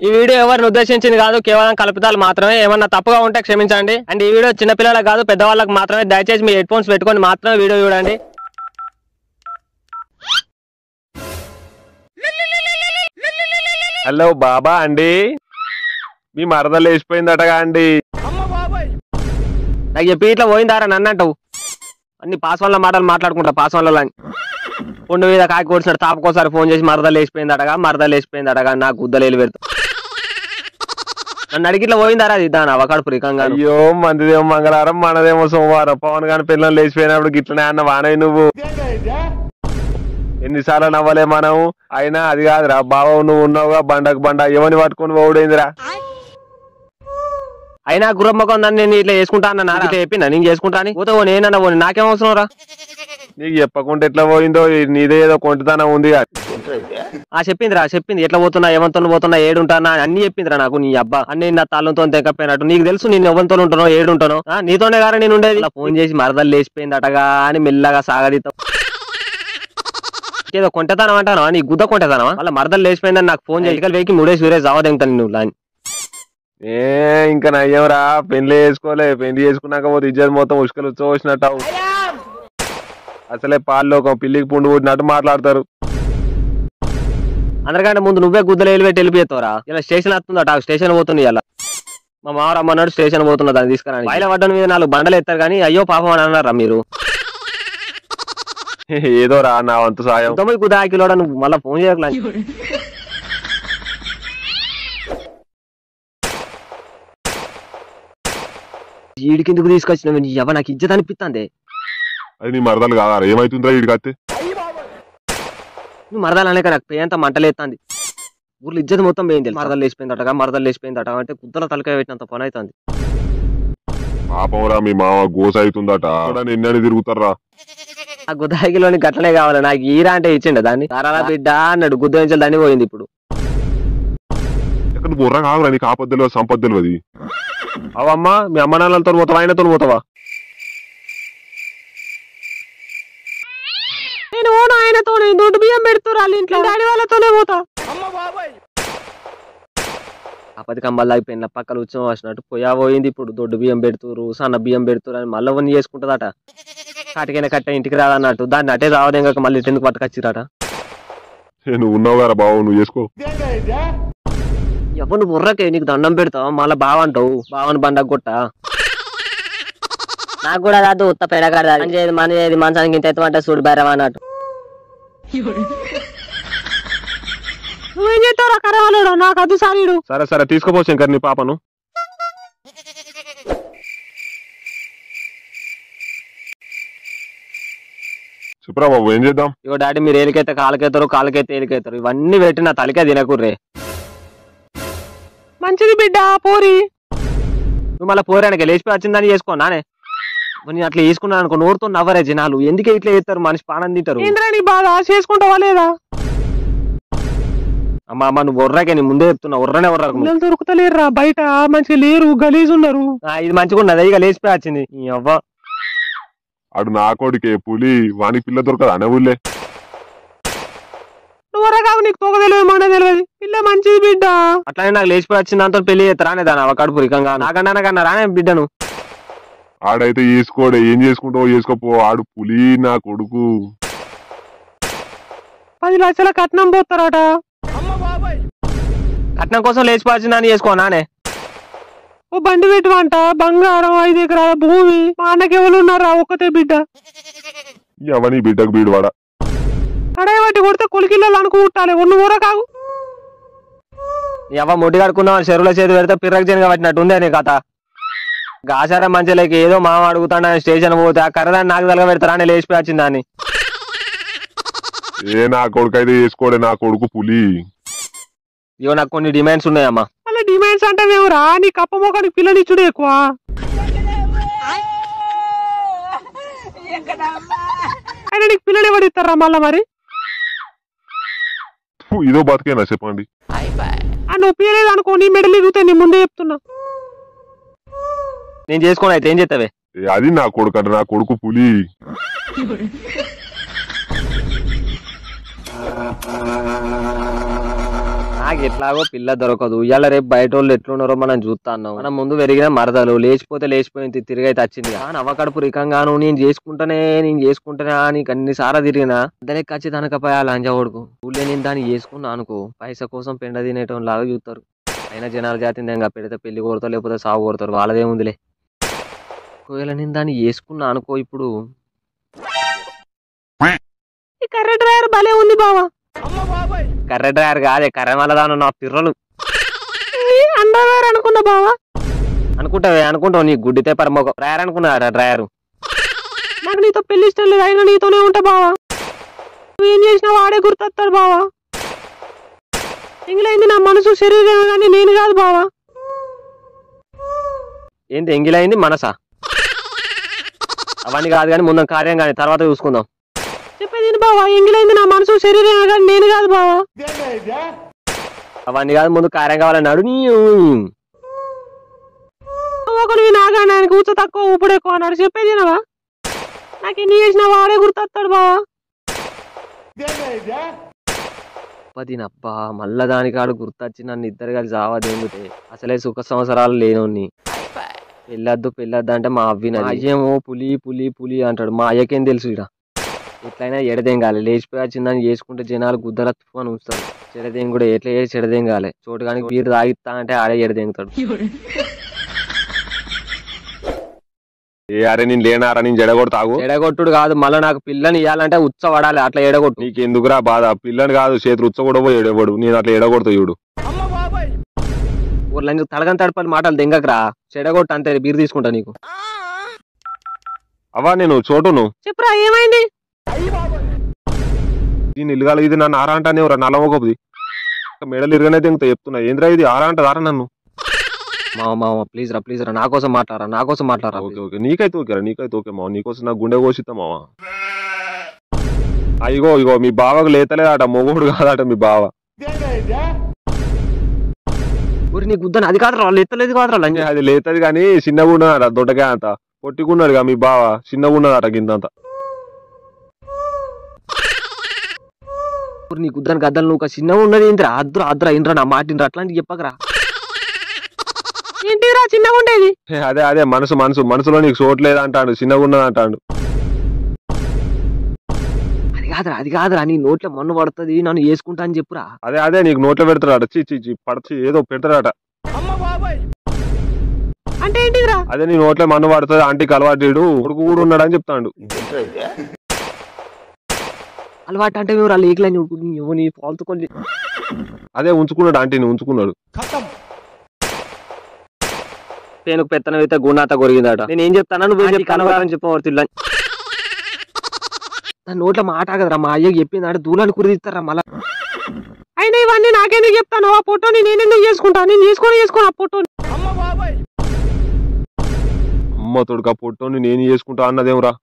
ఈ వీడియో ఎవరిని ఉద్దేశించింది కాదు, కేవలం కల్పితాలు మాత్రమే. ఏమన్నా తప్పుగా ఉంటే క్షమించండి. అండ్ ఈ వీడియో చిన్నపిల్లలకు కాదు, పెద్దవాళ్ళకి మాత్రమే. దయచేసి మీ హెడ్ ఫోన్స్ పెట్టుకొని మాత్రమే వీడియో చూడండి. హలో బాబా అండి, మీ మరదలు లేచిపోయిందటగా అండి. నాకు చెప్పి ఇట్లా పోయిందారా నన్నంటావు. అన్ని పాస్వాన్ల మాటలు మాట్లాడుకుంటా. పాస్వాన్ల పొండు మీద కాకి కొడిచినాడు. తాపకోసారి ఫోన్ చేసి మరదలు లేచిపోయిందటగా నాకు గుద్దలేలు పెడతా. నన్ను అడిగి ఇట్లా పోయిందారా అది దాని అవకాడు పురికంగా. అయ్యో మందిదేమో మంగళవారం, మనదేమో సోమవారం. పవన్ గాని పిల్లలు లేచిపోయినప్పుడు గిట్లనే అన్న వానవి నువ్వు. ఎన్నిసార్లు నవ్వలే మనం. అయినా అది కాదురా బావ, నువ్వు ఉన్నావుగా బండకు బండ ఎవరిని పట్టుకుని పోవుడైందిరా. అయినా గుర్రమ్మకం నన్ను నేను ఇట్లా చేసుకుంటా అన్న ఇట్లా చెప్పినా నేను చేసుకుంటా అని పోతే నేనన్నా పోనీ నాకేం అవసరం రా. నీకు చెప్పకుండా ఎట్లా పోయిందో నీదే ఏదో కొంటుతానా ఉంది. చెప్పింది ఎట్లా పోతున్నా, ఎవరితో పోతున్నా, ఏడుంటానా అన్ని చెప్పిందిరా నాకు. నీ అబ్బా అన్ని నా తల్లంతో తెగపోయినట్టు. నీకు తెలుసు నేను ఎవరితో ఉంటానో ఏడుంటానో. నీతోనే గారా నేను ఉండేది. ఫోన్ చేసి మరదలు లేచిపోయిందటగా అని మెల్లగా సాగదీతాం. ఏదో కొంటతానం అంటానా, నీ గుద్ద కొంటతానవా? మళ్ళీ మరదలు లేచిపోయిందని నాకు ఫోన్ చేసి వేకి ముడేసి వీరే జావదెంగుతాను నువ్వు లాని. ఇంకా నయ్యంరా, పెళ్లి చేసుకోలే. పెళ్లి చేసుకున్నాక పోతే ఇజ్జత్ మొత్తం ఉసుకలు చూసినట్టు. అసలే పాల్లోకం పిల్లికి పుండు పుట్టినట్టు మాట్లాడతారు. అందరికంటే ముందు నువ్వే గుద్దలు పెట్టి వెళ్ళిపోతావురా. ఇలా స్టేషన్ వస్తుందట, స్టేషన్ పోతుంది. ఇలా మా మామ రమ్మన్నాడు, స్టేషన్ పోతున్నా దాన్ని తీసుకురా. బయట పడ్డం మీద 4 బండలు ఎత్తారు కానీ అయ్యో పాపం అని అన్నారా మీరు. ఏదో రా నా వంతు సాయం. 9 కుదా కిలోడా నువ్వు మళ్ళీ ఫోన్ చేయకలా. ఈడి కిందకు తీసుకొచ్చిన ఎవ నాకు ఇజ్జత్ అనిపిస్తుంది. అది నీ మరదలు కాదా? ఏమైతుందిరా ఈడికి అత్తే? నువ్వు మరదలు అనేక నాకు పేంత మంటలేస్తుంది. ఊర్లో ఇజ్జత్ మొత్తం పోయింది. మరదలు లేచిపోయిందట అంటే గుద్దల తలకాయ పెట్టినంత పని అవుతుంది. పాపంరా మీ మామ గోస అవుతుందట. నిన్నని తిరుగుతారా. ఆ గుద్దాకిలోని గట్లనే కావాలి నాకు. ఈరా అంటే ఇచ్చిండు దాన్ని. తరాల బిడ్డ అన్నాడు. గుద్దించాలి దాన్ని పోయింది. ఇప్పుడు ఎక్కడ బుర్ర కాదురా నీకు. ఆపద్దలు సంపద్దలు అది. అవమ్మా మీ అమ్మ నాన్నలతో పోతావా, ఆయనతో పోతావా? నేను ఆయనతో దొడ్డు బియ్యం పెడుతున్నారు ఇంట్లో. డాడీ వాళ్ళతోనే పోతా. ఆపది కంబాలు అయిపోయిన పక్కన ఉత్సవం వచ్చినట్టు పోయా పోయింది. ఇప్పుడు దొడ్డు బియ్యం పెడుతురు, సన్న బియ్యం పెడుతురు అని మళ్ళీ అవన్నీ చేసుకుంటుందట. కాటికైనా కట్ట ఇంటికి రాదన్నట్టు దాన్ని అటే రావదేంగక మళ్ళీ ఎందుకు పట్టుకొచ్చిరట. నువ్వు ఉన్నావు కదా బావు, నువ్వు చేసుకో. ఎవరు నువ్వు బుర్రకే నీకు దండం పెడతావు మళ్ళీ బావంటావు. బావని బండకు కొట్ట. నాకు కూడా రాదు ఉత్త పెడగడది మన మంచానికి ఇంత ఎత్తమంటే చూడు బెరవా అన్నట్టు. నువ్వేం చేస్తావు కరవాలేడు నాకు అది సారీడు. సరే సరే తీసుకోపో శంకర్ నీ పాపను. చెప్పరా బాబు ఏం చేద్దాం? ఇగో డాడీ మీరు ఏలికైతే కాళ్ళకైతే ఏలికైతారు. ఇవన్నీ పెట్టి నా తలకే తినకుర్రే. మంచిది బిడ్డ పోరి. నువ్వు మళ్ళీ పోరానికి లేచిపోయి వచ్చిందని చేసుకో నానే. నేను అట్లా వేసుకున్నాను అనుకో నోరుతో నవ్వరే జనాలు. ఎందుకే ఇట్లా చేస్తారు? మనిషి పానం తింటారు. బాధ చేసుకుంటావా లేదా? అమ్మ నువ్వు ఒర్రాకే నీ ముందే చెప్తున్నా. ఒర్రనే ఒర్రకు దొరుకుతలేరురా బయట. మంచిగా లేరు, గలీజు ఉన్నారు. ఇది మంచిగా ఉన్నది. ఇక లేచిపోయి వచ్చింది ఈ అవ్వ. అడు నా కొడుకే పులి, వానికి పిల్ల దొరకదు అనే ఊళ్ళే. నువ్వు నీకు తోక తెలియదు, మన తెలియదు. పిల్ల మంచిది బిడ్డ. అట్లానే నాకు లేచిపోయి వచ్చింది దాంతో పెళ్లి చేస్తారానే దాని అవ కడుపు రికంగా. నాకన్నా రానే బిడ్డను. ఆడైతే చేసుకోడే, ఏం చేసుకుంటావో చేసుకోపో. ఆడు పులి నా కొడుకు. 10 లక్షల కట్నం పోతారట. కట్నం కోసం లేచిపోవచ్చిందని చేసుకో నానే. ఓ బండి పెట్టువంట, బంగారం, 5 ఎకరాల భూమి. మా అన్నకి ఎవరు ఉన్నారా? ఒక్కతే బిడ్డ. ఎవని బిడ్డకు బీడువాడ కడేవాటి కొడితే కొలికిల్లలు అనుకుంటాలి. ఒన్ను ఊర కావు. ఎవ ముడ్డి కడుకుందామని చెరువుల చేతి పెడితే పిర్రకు జనగా పట్టినట్టు ఉందే నీ కథ. ఆచారం మంచిలేక ఏదో మామ అడుగుతాను స్టేషన్ పోతే ఆ కర్రదాన్ని నాకు తలగా పెడతారా అని లేచిపోయి వచ్చింది దాన్ని. ఏ నా కొడుకు అయితే చేసుకోడే, నా కొడుకు పులి. ఇవో నాకు కొన్ని డిమాండ్స్ ఉన్నాయమ్మా. అలా డిమాండ్స్ అంటే మేమురా నీ కప్ప మొక్కనికి పిల్లనిచ్చుడు ఎక్కువ. అయినా నీకు పిల్లలు ఎవరు ఇస్తారా మళ్ళా? మరి ఇదో బతికేనా చెప్పండి. నువ్వు పిల్లలేదు అనుకో నీ మెడలు ఇరుగుతాయి. నీ ముందే చెప్తున్నా. నేను చేసుకోను అయితే ఏం చేస్తావే? అది నా కొడుకు అంటే నా కొడుకు పులి. నాకు ఎట్లాగో పిల్ల దొరకదు. ఇవాళ రేపు బయట వాళ్ళు ఎట్లున్నారో మనం చూస్తాన్నాం. మనం ముందు పెరిగిన మరదలు లేచిపోతే లేచిపోయింది, తిరిగైతే వచ్చింది. నవ్వకడుపు రికంగాను నేను చేసుకుంటానే నీకు అన్నిసార్లు తిరిగినా దానికి ఖచ్చితంగా అనకపోయా లంజ కొడుకు. ఊళ్ళో నేను దాన్ని చేసుకున్నా అనుకో పైసా కోసం పెండ తినేటం లాగా చూస్తారు. అయినా జనాల జాతిని ఇంకా పెడితే పెళ్లి కొడతారు, లేకపోతే సాగు కొడతారు, వాళ్ళదేముందిలే. ఒకవేళ నేను దాన్ని చేసుకున్నా అనుకో ఇప్పుడు ఈ కర్ర డ్రైవర్ భలే ఉంది బావా. కర్ర డ్రైవర్ కాదే కర్రమలదాను నా పిర్రలు అండర్వేర్ అనుకున్నా బావా. అనుకుంటావు నీ గుడ్డితే పరమొక డ్రైవర్ అనుకున్నారా డ్రైవర్. నాకు నీతో పెళ్లి ఇష్టం లేదు, అయినా నీతోనే ఉంటా బావా. నువ్వేం చేసినా వాడే గుర్తొస్తాడు బావా. ఎంగిలైంది నా మనసు శరీరం కానీ నేను కాదు బావా. ఏంటి ఎంగిలైంది మనసా? అవన్నీ కాదు కానీ ముందు కార్యం కానీ తర్వాత చూసుకుందాం. చెప్పేది బావా, ఎంగిలైంది నా మనసు శరీరం కానీ నేను కాదు బావా. అవన్నీ కాదు ముందు కార్యం కావాలన్నాడు. ఒకడు నాగానే కూర్చో తక్కువ ఊపుడు ఎక్కువ అన్నాడు. చెప్పేది నాకు ఎన్ని చేసినా వాడే గుర్తొస్తాడు బావా. పదినబ్బా మళ్ళా దానికాడు గుర్తొచ్చి నన్ను ఇద్దరు కలిసి ఆవాదేంగుతే అసలే సుఖ సంవత్సరాలు లేనోని. పెళ్ళొద్దు అంటే మా అవ్విన అయ్యేమో పులి పులి పులి అంటాడు. మా అయ్యకేం తెలుసు ఇడ. ఎట్లయినా ఎడదేంగాలి, లేచిపోయి వచ్చిందని చేసుకుంటే జనాలు గుద్దల తుఫాను ఉంచుతారు. చెడదేం కూడా ఎట్లా చేసి చెడదేంగాలి. చోటు కానీ వీరు తాగిస్తా అంటే ఆడే ఎడదేంగుతాడు. అరే నేను లేనారా నేను జడగొడతాగు. ఎడగొట్టుడు కాదు మళ్ళీ నాకు పిల్లని ఇవ్వాలంటే ఉచ్చబడాలి, అట్లా ఎడగొట్టు. నీకు ఎందుకురా బాధ? పిల్లని కాదు చేతులు ఉచ్చకూడబోయి ఎడబడు. నేను అట్లా ఎడగొడతా చూడు. ఊర్లో తడగని తడపని మాటలు దెంగకరా, చెడగొట్టు అంతే. బీరు తీసుకుంటా నీకు. అవా నేను చోటును చెప్పురా ఏమైంది? దీన్ని ఇల్లుగాల ఇది నన్ను ఆరా అంటానే నల్లమొకది మెడలు ఇరగనైతే ఇంకా చెప్తున్నా. ఏంద్రా ఇది ఆరా అంటారా నన్ను? మామ ప్లీజ్ రా నా కోసం మాట్లాడరా. ఓకే ఓకే నీకైతే ఓకే మావ, నీకోసం నా గుండె కోసిద్దా మావా. ఇగో మీ బావకు లేతలేదట, మొగుడు కాదట మీ బావ. ఊరి నీ గుద్దని అది కాదురా, లేతలేదు కాదురా. అది లేతది కానీ చిన్నగా ఉన్నదట, దొడ్డగా అంత పొట్టికున్నాడుగా మీ బావ, చిన్నగా ఉన్నదట గింతంత. నీ గుద్దని గద్దలు నువ్వు చిన్నగా ఉన్నది ఏంటిరా? అద్దురా ఇంట్రా నా మాట ఇంట్రా, అట్లాంటి చెప్పకరా. ఏంటిరా చిన్నగా ఉండేది? అదే మనసులో నీకు చోట్లేదు అంటాడు, చిన్నగా ఉన్నది అంటాడు. అది కాదురా నీ నోట్లో మన్ను పడుతుంది, నన్ను వేసుకుంటా అని చెప్పురా. అదే నీకు నోట్లో పెడతాడట, పడచి ఏదో పెడతాడట. అంటే ఏంటిదిరా? అదే నీ నోట్లో మన్ను పడుతుంది, ఆంటీకి అలవాటు కొడుకు కూడా ఉన్నాడు అని చెప్తాడు. అలవాటు అంటే నీ పాలుతుకొని అదే ఉంచుకున్నాడు, ఆంటీని ఉంచుకున్నాడు. పేనుకు పెత్తనం అయితే గుణాత కొరిగిందట. నేను ఏం చెప్తాను నువ్వు కనవాలని చెప్పవచ్చు. దాని నోట్ల మాట కదరా, మా అయ్యకి చెప్పిందంటే దూలాన్ని కురిదిస్తారా మళ్ళా. అయినా ఇవన్నీ నాకెందుకు చెప్తాను? ఆ ఫోటోని నేనెందుకు చేసుకుంటా? నేను చేసుకోను ఆ ఫోటోని. అమ్మ తోడుకు ఆ ఫోటోని నేను చేసుకుంటా అన్నదేమరా?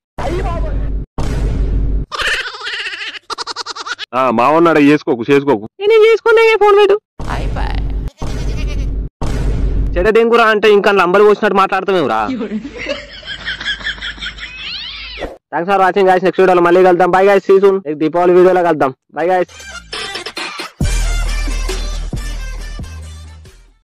మావన్నాడా చేసుకోకు. నేను చేసుకున్నా ఫోన్ పెట్టు. చెడదేంగురా అంటే ఇంకా నంబర్ వచ్చినట్టు మాట్లాడుతామేరా. Thanks for watching guys. Next వీడియోలో మళ్ళీ కలుద్దాం. Bye guys, see soon. Deepavali వీడియోలో కలుద్దాం. Bye guys.